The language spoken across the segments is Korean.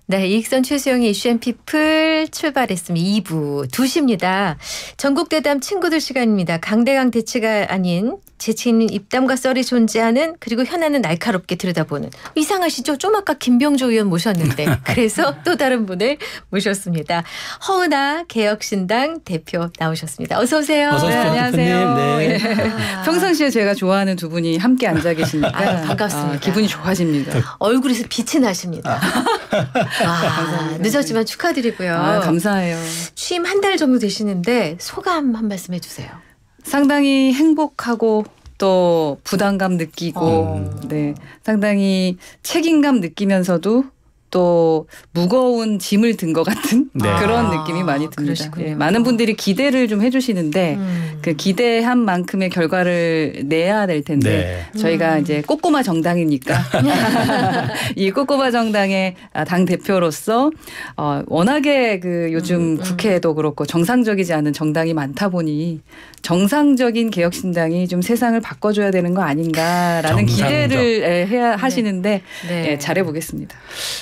네, 이익선 최수영의 이슈앤피플 출발했습니다. 2부 2시입니다. 전국대담 친구들 시간입니다. 강대강 대치가 아닌 재치 있는 입담과 썰이 존재하는 그리고 현안은 날카롭게 들여다보는 이상하시죠? 좀 아까 김병조 의원 모셨는데 그래서 또 다른 분을 모셨습니다. 허은하 개혁신당 대표 나오셨습니다. 어서 오세요. 어서 오십시오. 네, 안녕하세요. 네. 평상시에 제가 좋아하는 두 분이 함께 앉아 계시니까 반갑습니다. 기분이 좋아집니다. 얼굴에서 빛이 나십니다. 늦었지만 축하드리고요. 감사해요. 취임 한 달 정도 되시는데 소감 한 말씀 해주세요. 상당히 행복하고 또 부담감 느끼고 네, 상당히 책임감 느끼면서도 또 무거운 짐을 든 것 같은 그런 느낌이 많이 듭니다. 예, 많은 분들이 기대를 좀 해주시는데 그 기대한 만큼의 결과를 내야 될 텐데 저희가 이제 꼬꼬마 정당이니까 이 꼬꼬마 정당의 당 대표로서 워낙에 그 요즘 국회에도 그렇고 정상적이지 않은 정당이 많다 보니 정상적인 개혁신당이 좀 세상을 바꿔줘야 되는 거 아닌가라는 기대를 해야 하시는데 예, 잘해보겠습니다.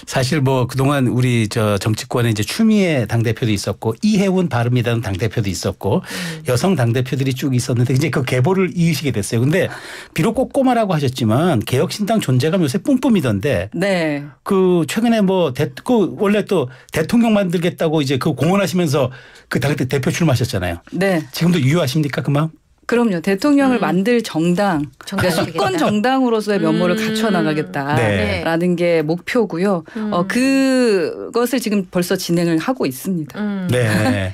사실 뭐 그동안 우리 정치권에 이제 추미애 당대표도 있었고 이해운 바른미래당 당대표도 있었고 여성 당대표들이 쭉 있었는데 이제 그 계보를 이으시게 됐어요. 근데 비록 꼬꼬마라고 하셨지만 개혁신당 존재감 요새 뿜뿜이던데 네. 그 최근에 뭐 원래 또 대통령 만들겠다고 이제 그 공언하시면서 그 당 대표 출마하셨잖아요. 네. 지금도 유효하십니까 그 마음? 그럼요. 대통령을 만들 정당, 그러니까 수권 정당으로서의 면모를 갖춰나가겠다라는 게 목표고요. 그것을 지금 벌써 진행을 하고 있습니다. 네.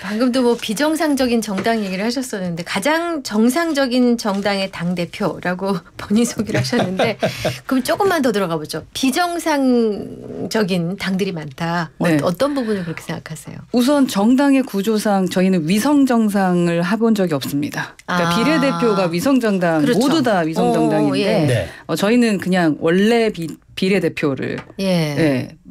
방금도 뭐 비정상적인 정당 얘기를 하셨었는데 가장 정상적인 정당의 당대표라고 본인 소개를 하셨는데 그럼 조금만 더 들어가 보죠. 비정상적인 당들이 많다. 네. 어떤 부분을 그렇게 생각하세요? 우선 정당의 구조상 저희는 위성정당을 해본 적이 없습니다. 그러니까 비례대표가 위성정당 그렇죠. 모두 다 위성정당인데 예. 네. 저희는 그냥 원래 비례대표를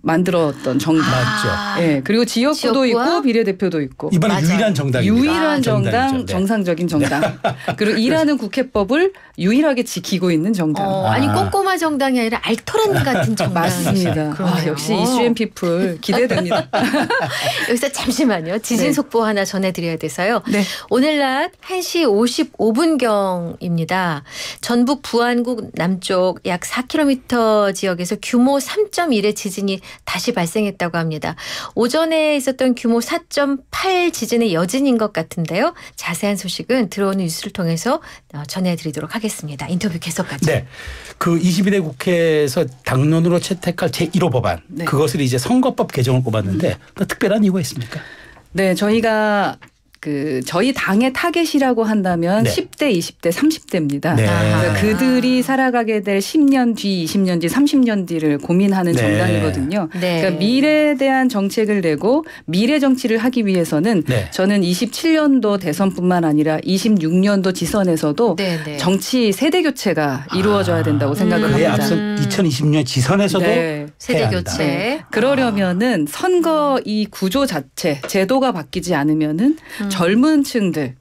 만들었던 정당. 맞죠. 예, 그리고 지역구도 있고 비례대표도 있고. 이번에 맞아요. 유일한 정당입니다. 유일한 정당, 정당이죠. 네. 정상적인 정당. 그리고 일하는 국회법을 유일하게 지키고 있는 정당. 아니 꼬꼬마 정당이 아니라 알토란 같은 정당. 맞습니다. 역시 이슈앤피플 기대됩니다. 여기서 잠시만요. 지진 네. 속보 하나 전해드려야 돼서요. 네. 오늘 낮 1시 55분경입니다. 전북 부안국 남쪽 약 4km 지역에서 규모 3.1의 지진이 다시 발생했다고 합니다. 오전에 있었던 규모 4.8 지진의 여진인 것 같은데요. 자세한 소식은 들어오는 뉴스를 통해서 전해드리도록 하겠습니다. 인터뷰 계속까지. 네. 그 22대 국회에서 당론으로 채택할 제1호 법안 그것을 이제 선거법 개정을 꼽았는데 특별한 이유가 있습니까? 네. 저희가 저희 당의 타겟이라고 한다면 10대, 20대, 30대입니다. 네. 그러니까 그들이 살아가게 될 10년 뒤, 20년 뒤, 30년 뒤를 고민하는 정당이거든요. 네. 그러니까 미래에 대한 정책을 내고 미래 정치를 하기 위해서는 저는 27년도 대선뿐만 아니라 26년도 지선에서도 정치 세대 교체가 이루어져야 된다고 생각을 그에 합니다. 앞서 2020년 지선에서도 세대 교체. 그러려면은 선거 이 구조 자체, 제도가 바뀌지 않으면은 젊은 층들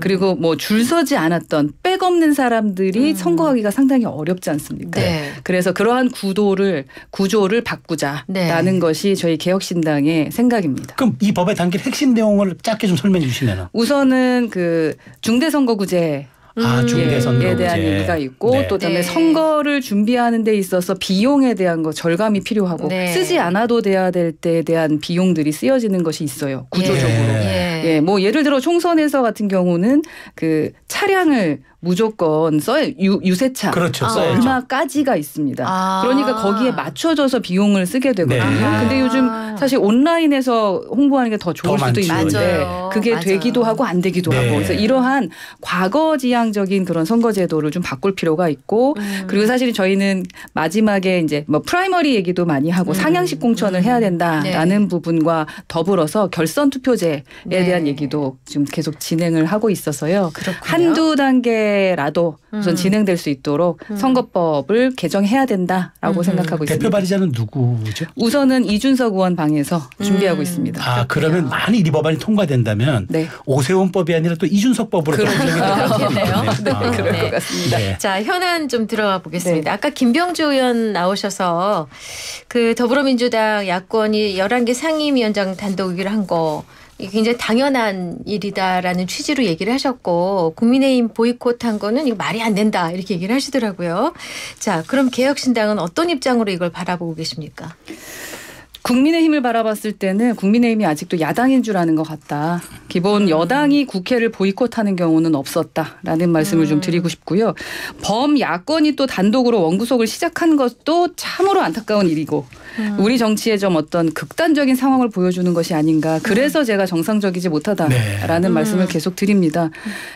그리고 뭐 줄 서지 않았던 백 없는 사람들이 선거하기가 상당히 어렵지 않습니까? 네. 그래서 그러한 구조를 바꾸자라는 것이 저희 개혁신당의 생각입니다. 그럼 이 법에 담긴 핵심 내용을 짧게 좀 설명해 주시면. 우선은 중대선거구제 중대선거구제에 대한 얘기가 있고 또 그다음에 선거를 준비하는 데 있어서 비용에 대한 거 절감이 필요하고 쓰지 않아도 돼야 될 때에 대한 비용들이 쓰여지는 것이 있어요. 구조적으로. 뭐 예를 들어 총선에서 같은 경우는 그 차량을 무조건 유세차 그렇죠. 얼마까지가 있습니다. 그러니까 거기에 맞춰져서 비용을 쓰게 되거든요. 근데 요즘 사실 온라인에서 홍보하는 게 더 좋을 수도 있는데 그게 되기도 하고 안 되기도 하고 그래서 이러한 과거지향적인 그런 선거제도를 좀 바꿀 필요가 있고 그리고 사실 저희는 마지막에 이제 뭐 프라이머리 얘기도 많이 하고 상향식 공천을 해야 된다라는 부분과 더불어서 결선 투표제에 대한 얘기도 지금 계속 진행을 하고 있어서요. 그렇군요. 한두 단계 쉽게라도 우선 진행될 수 있도록 선거법을 개정해야 된다라고 생각하고 있습니다. 대표 발의자는 누구죠? 우선은 이준석 의원 방에서 준비하고 있습니다. 아, 그러면 만일 이 법안이 통과된다면 네. 오세훈법이 아니라 또 이준석법으로 그렇겠네요. 네, 그럴 네. 것 같습니다. 네. 자, 현안 좀 들어가 보겠습니다. 네. 아까 김병주 의원 나오셔서 그 더불어민주당 야권이 11개 상임위원장 단독위를 한 거 굉장히 당연한 일이다라는 취지로 얘기를 하셨고 국민의힘 보이콧한 거는 이거 말이 안 된다 이렇게 얘기를 하시더라고요. 자, 그럼 개혁신당은 어떤 입장으로 이걸 바라보고 계십니까? 국민의힘을 바라봤을 때는 국민의힘이 아직도 야당인 줄 아는 것 같다. 기본 여당이 국회를 보이콧하는 경우는 없었다라는 말씀을 좀 드리고 싶고요. 범야권이 또 단독으로 원구속을 시작한 것도 참으로 안타까운 일이고 우리 정치의 좀 어떤 극단적인 상황을 보여주는 것이 아닌가. 그래서 제가 정상적이지 못하다라는 말씀을 계속 드립니다.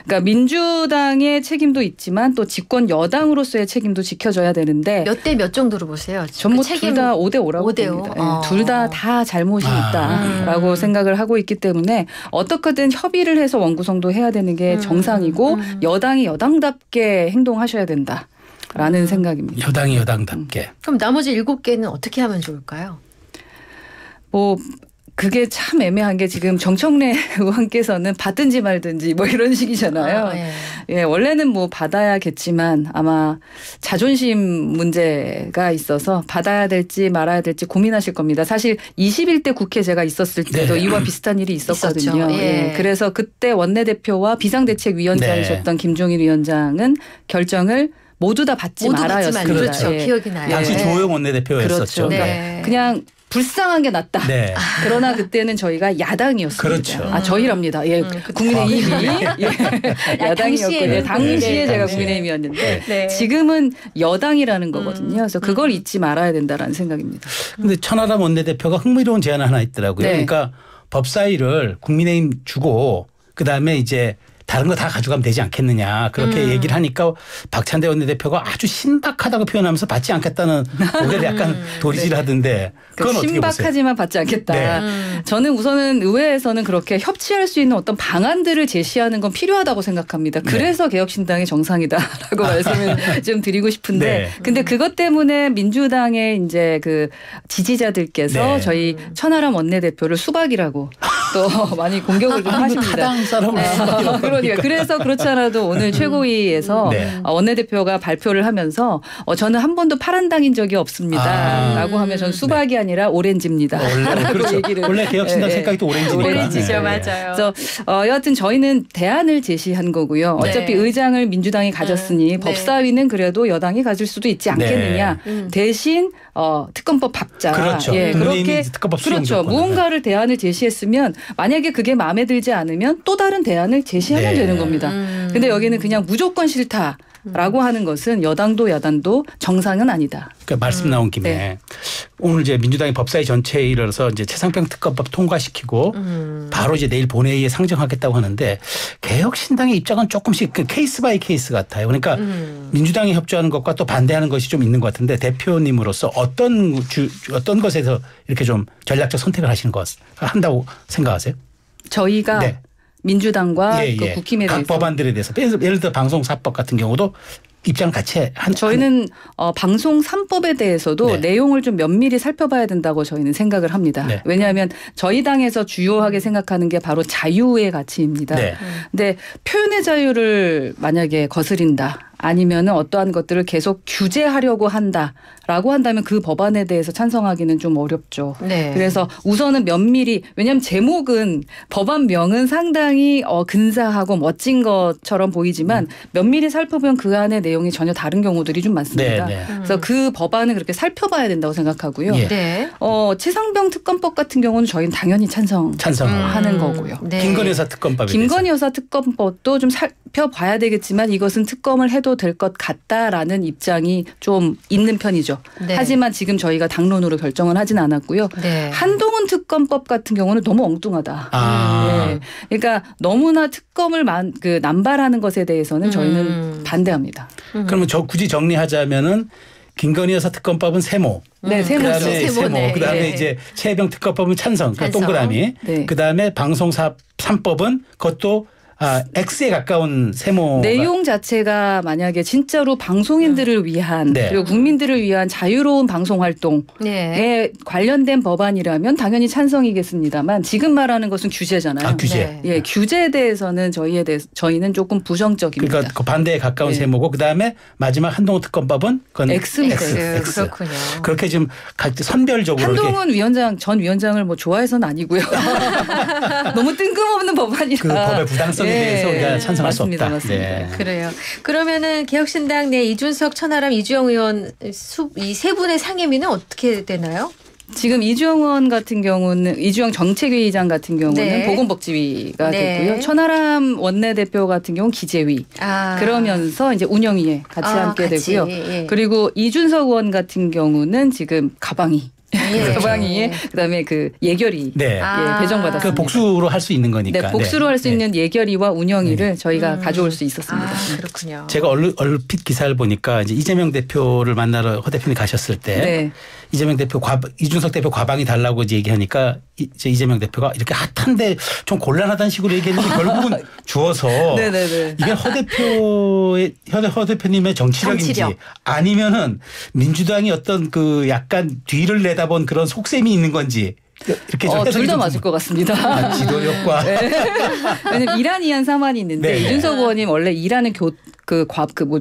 그러니까 민주당의 책임도 있지만 또 집권 여당으로서의 책임도 지켜져야 되는데 몇 대 몇 정도로 보세요? 전부 둘 다 5대5라고 5대5. 봅니다. 네, 둘 다 잘못이 있다라고 생각을 하고 있기 때문에 어떻게든 협의를 해서 원구성도 해야 되는 게 정상이고 여당이 여당답게 행동하셔야 된다라는 생각입니다. 여당이 여당답게. 그럼 나머지 7개는 어떻게 하면 좋을까요? 뭐 그게 참 애매한 게 지금 정청래 의원께서는 받든지 말든지 뭐 이런 식이잖아요. 네. 예, 원래는 뭐 받아야겠지만 아마 자존심 문제가 있어서 받아야 될지 말아야 될지 고민하실 겁니다. 사실 21대 국회 제가 있었을 때도 네. 이와 비슷한 일이 있었거든요. 있었죠. 예. 예, 그래서 그때 원내대표와 비상대책위원장이셨던 김종인 위원장은 결정을 모두 다 받지 모두 말아였습니다. 받지 말죠. 그렇죠. 예. 기억이 나요. 당시 네. 조호영 원내대표였었죠. 그렇죠. 네. 그냥 불쌍한 게 낫다. 네. 그러나 그때는 저희가 야당이었습니다. 그렇죠. 아, 저희랍니다. 예. 그렇죠. 국민의힘이 예. 야당이었거든요. 당시에는. 당시에 네, 제가 당시에. 국민의힘이었는데 네. 지금은 여당이라는 거거든요. 그래서 그걸 잊지 말아야 된다라는 생각입니다. 근데 천하람 원내대표가 흥미로운 제안을 하나 있더라고요. 네. 그러니까 법사위를 국민의힘 주고 그다음에 이제 다른 거 다 가져가면 되지 않겠느냐 그렇게 얘기를 하니까 박찬대 원내대표가 아주 신박하다고 표현하면서 받지 않겠다는 고개를 약간 도리질하던데 그건 어떻게 보세요? 신박하지만 받지 않겠다. 네. 저는 우선은 의회에서는 그렇게 협치할 수 있는 어떤 방안들을 제시하는 건 필요하다고 생각합니다. 그래서 개혁신당이 정상이다라고 말씀을 좀 드리고 싶은데 네. 근데 그것 때문에 민주당의 이제 그 지지자들께서 네. 저희 천하람 원내대표를 수박이라고 또 많이 공격을 좀 하십니다. 타당 사람을 그러니까 그래서 그렇지 않아도 오늘 최고위에서 네. 원내대표가 발표를 하면서 저는 한 번도 파란당인 적이 없습니다라고 하면 전 수박이 아니라 오렌지입니다. 원래 그렇죠. 얘기를. 원래 개혁신당 예, 예. 생각이 또 오렌지니까. 오렌지죠, 네. 맞아요. 그래서 여하튼 저희는 대안을 제시한 거고요. 어차피 네. 의장을 민주당이 가졌으니 네. 법사위는 그래도 여당이 가질 수도 있지 않겠느냐. 대신 특검법 밟자. 그렇죠. 예, 국민의힘이 그렇게 특검법 수용 그렇죠. 조건을. 무언가를 대안을 제시했으면 만약에 그게 마음에 들지 않으면 또 다른 대안을 제시하면 네. 되는 겁니다. 근데 여기는 그냥 무조건 싫다라고 하는 것은 여당도 야당도 정상은 아니다. 그러니까 말씀 나온 김에 네. 오늘 이제 민주당이 법사위 전체에 이르러서 이제 최상병 특검법 통과시키고 바로 이제 내일 본회의에 상정하겠다고 하는데 개혁신당의 입장은 조금씩 그 케이스 바이 케이스 같아요. 그러니까 민주당이 협조하는 것과 또 반대하는 것이 좀 있는 것 같은데 대표님으로서 어떤 것에서 이렇게 좀 전략적 선택을 하시는 것 한다고 생각하세요? 저희가 네. 민주당과 그 국힘에 각 대해서 법안들에 대해서 예를 들어 방송사법 같은 경우도 입장 같이 저희는 방송 3법에 대해서도 네. 내용을 좀 면밀히 살펴봐야 된다고 저희는 생각을 합니다. 네. 왜냐하면 저희 당에서 주요하게 생각하는 게 바로 자유의 가치입니다. 네. 근데 표현의 자유를 만약에 거스린다. 아니면은 어떠한 것들을 계속 규제하려고 한다라고 한다면 그 법안에 대해서 찬성하기는 좀 어렵죠. 네. 그래서 우선은 면밀히 왜냐하면 제목은 법안명은 상당히 근사하고 멋진 것처럼 보이지만 면밀히 살펴보면 그 안에 내용이 전혀 다른 경우들이 좀 많습니다. 네, 네. 그래서 그 법안을 그렇게 살펴봐야 된다고 생각하고요. 예. 네. 최상병 특검법 같은 경우는 저희는 당연히 찬성하는 거고요. 네. 김건희 여사 특검법에 김건희 여사 특검법도 좀 살펴봐야 되겠지만 이것은 특검을 해도 될 것 같다라는 입장이 좀 있는 편이죠. 네. 하지만 지금 저희가 당론으로 결정을 하진 않았고요. 네. 한동훈 특검법 같은 경우는 너무 엉뚱하다. 아. 네. 그러니까 너무나 특검을 남발하는 것에 대해서는 저희는 반대합니다. 그러면 굳이 정리하자면은 김건희 여사 특검법은 세모. 네, 세모죠. 그다음에 세모네. 그다음에 예. 이제 최혜병 특검법은 찬성. 그러니까 찬성. 동그라미. 네. 그다음에 방송사 3법은 그것도 X에 가까운 세모 내용 자체가 만약에 진짜로 방송인들을 위한 네. 그리고 국민들을 위한 자유로운 방송 활동에 네. 관련된 법안이라면 당연히 찬성이겠습니다만 지금 말하는 것은 규제잖아요. 규제. 네. 예, 규제에 대해서는 저희는 조금 부정적입니다. 그러니까 그 반대에 가까운 네. 세모고 그다음에 마지막 한동훈 특검법은 그건 X입니다. X. 그렇군요. 그렇게 지금 선별적으로 한동훈 전 위원장을 뭐 좋아해서는 아니고요. 너무 뜬금없는 법안이라. 그 법의 부당성에 대해서 우리가 찬성할 맞습니다, 수 없다. 맞습니다. 그래요. 그러면은 개혁신당 내 이준석, 천하람, 이주영 의원 이 세 분의 상임위는 어떻게 되나요? 지금 이주영 같은 경우는 이주영 정책위의장 같은 경우는 네. 보건복지위가 네. 됐고요. 천하람 원내대표 같은 경우는 기재위. 그러면서 이제 운영위에 같이 함께 같이. 되고요. 예. 그리고 이준석 의원 같은 경우는 지금 가방위. 예. 가방위에 그다음에 그 예결위 네. 예, 배정받았습니다. 그 복수로 할 수 있는 거니까. 네, 복수로 할 수 네. 있는 예결위와 운영위를 저희가 가져올 수 있었습니다. 그렇군요. 제가 얼핏 기사를 보니까 이제 이재명 대표를 만나러 허 대표님 가셨을 때 네. 이재명 대표 이준석 대표 과방이 달라고 이제 얘기하니까 이재명 대표가 이렇게 핫한데 좀 곤란하다는 식으로 얘기했는데 결국은 주어서 네네네. 이게 허 대표님의 정치력인지 정치력. 네. 아니면은 민주당이 어떤 그 약간 뒤를 내다본 그런 속셈이 있는 건지 이렇게 둘 다 맞을 것 같습니다. 지도력과 네. 왜냐면 이란 이안 사만이 있는데 네. 이준석 의원님 원래 일하는 국토위였었고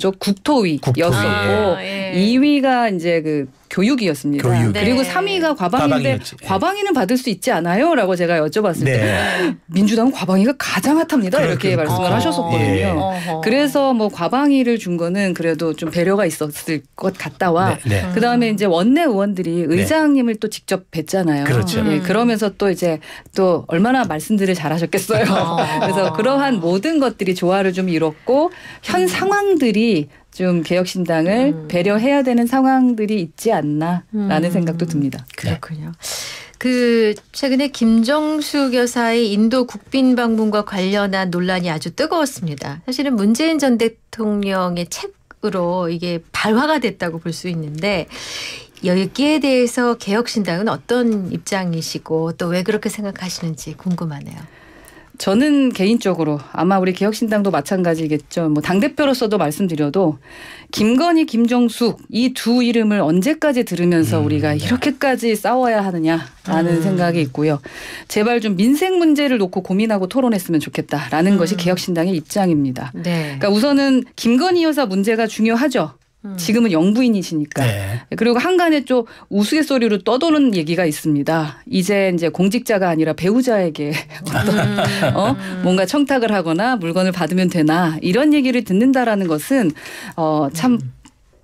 예. 2위가 이제 그 교육이었습니다. 교육. 네. 그리고 3위가 과방인데 과방이었지. 과방위는 받을 수 있지 않아요?라고 제가 여쭤봤을 때 네. 민주당은 과방위가 가장 핫합니다. 이렇게 그렇군요. 말씀을 하셨었거든요. 예. 어허. 그래서 뭐 과방위를 준 거는 그래도 좀 배려가 있었을 것 같다와 네. 네. 그다음에 이제 원내 의원들이 의장님을 또 직접 뵀잖아요. 그렇죠. 예, 그러면서 또 이제 또 얼마나 말씀들을 잘하셨겠어요. 그래서 그러한 모든 것들이 조화를 좀 이뤘고 현 상황들이 좀 개혁신당을 배려해야 되는 상황들이 있지 않나라는 생각도 듭니다. 그렇군요. 그 최근에 김정숙 여사의 인도 국빈 방문과 관련한 논란이 아주 뜨거웠습니다. 사실은 문재인 전 대통령의 책으로 이게 발화가 됐다고 볼 수 있는데 여기에 대해서 개혁신당은 어떤 입장이시고 또 왜 그렇게 생각하시는지 궁금하네요. 저는 개인적으로 아마 우리 개혁신당도 마찬가지겠죠. 뭐 당대표로서도 말씀드려도 김건희, 김정숙 이 두 이름을 언제까지 들으면서 우리가 이렇게까지 싸워야 하느냐라는 생각이 있고요. 제발 좀 민생 문제를 놓고 고민하고 토론했으면 좋겠다라는 것이 개혁신당의 입장입니다. 네. 그러니까 우선은 김건희 여사 문제가 중요하죠. 지금은 영부인이시니까. 네. 그리고 한간에 좀 우스갯소리로 떠도는 얘기가 있습니다. 이제 공직자가 아니라 배우자에게 뭔가 청탁을 하거나 물건을 받으면 되나 이런 얘기를 듣는다라는 것은 참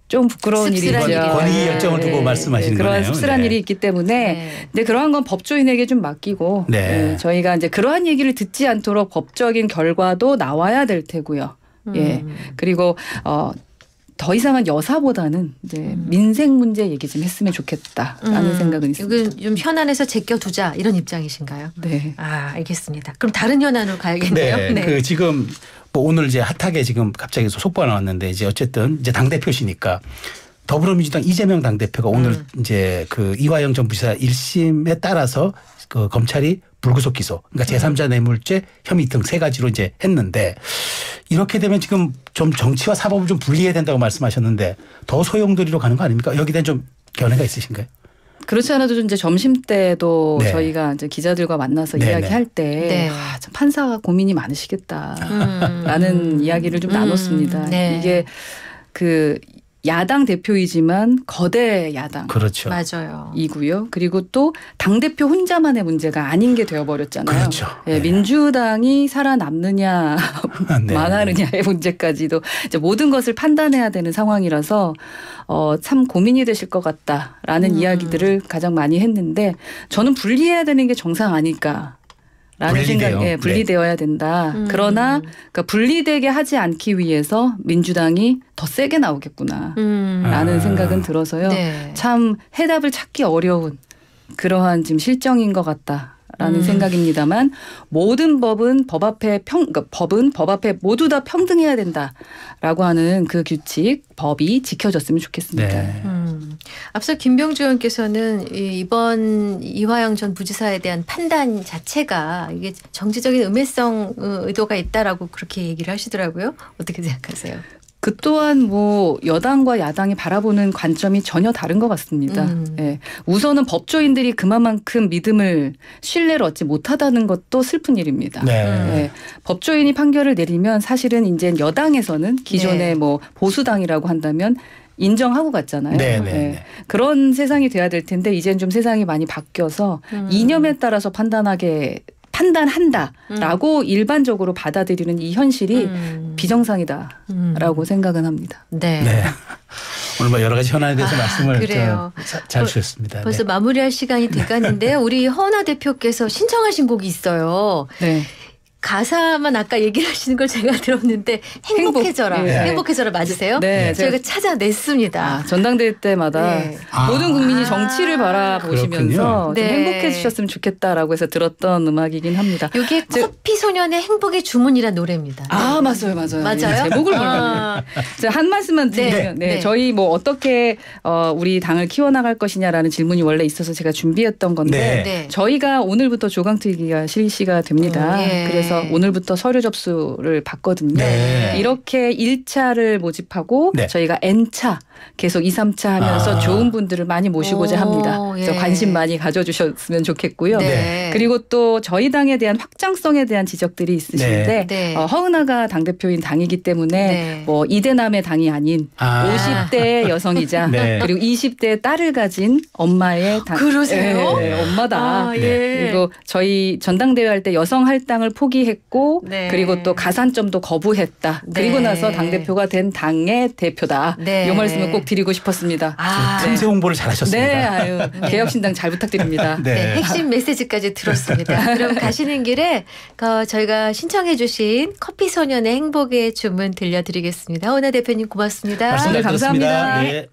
좀 부끄러운 씁쓸한 일이죠. 일이다. 권위 결정을 두고 말씀하시는 그런 거네요. 씁쓸한 네. 일이 있기 때문에 네. 근데 그러한 건 법조인에게 좀 맡기고 네. 저희가 이제 그러한 얘기를 듣지 않도록 법적인 결과도 나와야 될 테고요. 예. 그리고 더 이상은 여사보다는 이제 민생 문제 얘기 좀 했으면 좋겠다라는 생각은 있습니다. 이건 좀 현안에서 제껴두자 이런 입장이신가요? 네. 알겠습니다. 그럼 다른 현안으로 가야겠네요. 네. 그 지금 뭐 오늘 이제 핫하게 지금 갑자기 속보가 나왔는데 이제 어쨌든 이제 당대표시니까 더불어민주당 이재명 당대표가 오늘 이제 그 이화영 전 부지사 1심에 따라서 그 검찰이 불구속 기소 그러니까 제3자 뇌물죄 혐의 등 세 가지로 이제 했는데 이렇게 되면 지금 좀 정치와 사법을 좀 분리해야 된다고 말씀하셨는데 더 소용돌이로 가는 거 아닙니까? 여기에 대한 좀 견해가 있으신가요? 그렇지 않아도 이제 점심 때도 네. 저희가 이제 기자들과 만나서 네, 이야기할 때 네. 참 판사가 고민이 많으시겠다라는 이야기를 좀 나눴습니다. 네. 이게 그 야당 대표이지만 거대 야당. 그렇죠. 맞아요. 이고요. 그리고 또 당대표 혼자만의 문제가 아닌 게 되어버렸잖아요. 그렇죠. 예, 네. 민주당이 살아남느냐 네. 망하느냐의 문제까지도 이제 모든 것을 판단해야 되는 상황이라서 참 고민이 되실 것 같다라는 이야기들을 가장 많이 했는데 저는 분리해야 되는 게 정상 아닐까. 라는 생각에 분리되어야 된다. 그러나 그러니까 분리되게 하지 않기 위해서 민주당이 더 세게 나오겠구나. 라는 생각은 들어서요. 네. 참 해답을 찾기 어려운 그러한 지금 실정인 것 같다. 생각입니다만 모든 법은 법 앞에 법은 법 앞에 모두 다 평등해야 된다라고 하는 그 규칙 법이 지켜졌으면 좋겠습니다. 네. 앞서 김병주 의원께서는 이번 이화영 전 부지사에 대한 판단 자체가 이게 정치적인 음해성 의도가 있다라고 그렇게 얘기를 하시더라고요. 어떻게 생각하세요? 그 또한 뭐 여당과 야당이 바라보는 관점이 전혀 다른 것 같습니다. 예. 우선은 법조인들이 그만큼 믿음을 신뢰를 얻지 못하다는 것도 슬픈 일입니다. 네. 예. 법조인이 판결을 내리면 사실은 이제 여당에서는 기존에 네. 뭐 보수당이라고 한다면 인정하고 갔잖아요. 네, 네, 예. 네. 그런 세상이 돼야 될 텐데 이제는 좀 세상이 많이 바뀌어서 이념에 따라서 판단한다라고 일반적으로 받아들이는 이 현실이 비정상이다라고 생각은 합니다. 네. 네. 오늘 뭐 여러 가지 현안에 대해서 말씀을 그래요. 잘 주셨습니다. 벌써 네. 마무리할 시간이 돼가는데요. 우리 허은하 대표께서 신청하신 곡이 있어요. 네. 가사만 아까 얘기를 하시는 걸 제가 들었는데 행복해져라. 네. 행복해져라 맞으세요? 네. 저희가 찾아냈습니다. 전당대회 때마다 네. 모든 국민이 정치를 바라보시면서 그렇군요. 좀 네. 행복해 주셨으면 좋겠다라고 해서 들었던 음악이긴 합니다. 이게 커피 소년의 행복의 주문이란 노래입니다. 아 맞아요. 맞아요? 제목을 몰랐네요. 제가 한 말씀만 드리면 네. 저희 뭐 어떻게 우리 당을 키워나갈 것이냐라는 질문이 원래 있어서 제가 준비했던 건데 네. 저희가 오늘부터 조강특위가 실시가 됩니다. 예. 그래서 오늘부터 서류 접수를 받거든요. 네. 이렇게 1차를 모집하고 네. 저희가 N차 계속 2, 3차 하면서 좋은 분들을 많이 모시고자 합니다. 그래서 예. 관심 많이 가져주셨으면 좋겠고요. 네. 그리고 또 저희 당에 대한 확장성에 대한 지적들이 있으신데 네. 허은하가 당대표인 당이기 때문에 네. 뭐 이대남의 당이 아닌 50대 여성이자 네. 그리고 20대 딸을 가진 엄마의 당. 그러세요? 네, 엄마다. 아, 예. 그리고 저희 전당대회 할 때 여성 할당을 포기했고 네. 그리고 또 가산점도 거부했다. 그리고 네. 나서 당대표가 된 당의 대표다. 네. 이 말씀을 꼭 드리고 싶었습니다. 아, 틈새 홍보를 잘하셨습니다. 네, 아유 개혁신당 잘 부탁드립니다. 네. 네, 핵심 메시지까지 들었습니다. 그럼 가시는 길에 저희가 신청해 주신 커피 소년의 행복의 주문 들려드리겠습니다. 허은하 대표님 고맙습니다. 말씀 잘 오늘 감사합니다. 들었습니다. 네.